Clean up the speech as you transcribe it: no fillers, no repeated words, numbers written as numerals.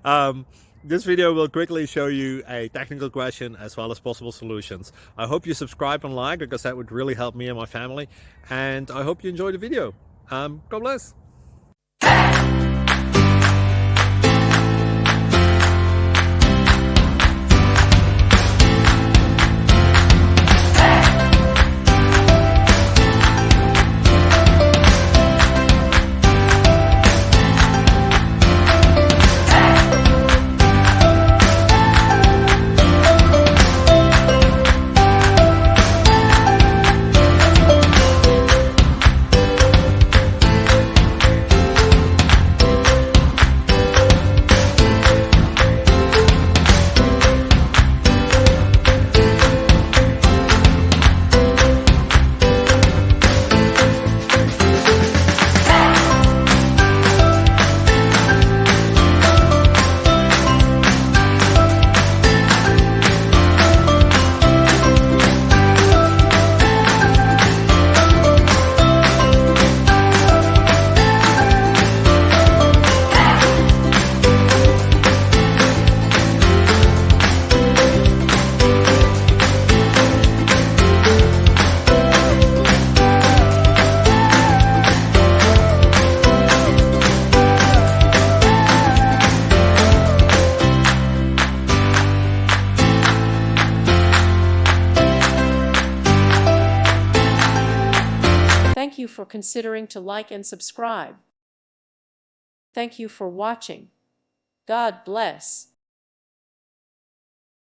um, this video will quickly show you a technical question as well as possible solutions. I hope you subscribe and like, because that would really help me and my family. And I hope you enjoy the video. God bless. Thank you for considering to like and subscribe. Thank you for watching. God bless.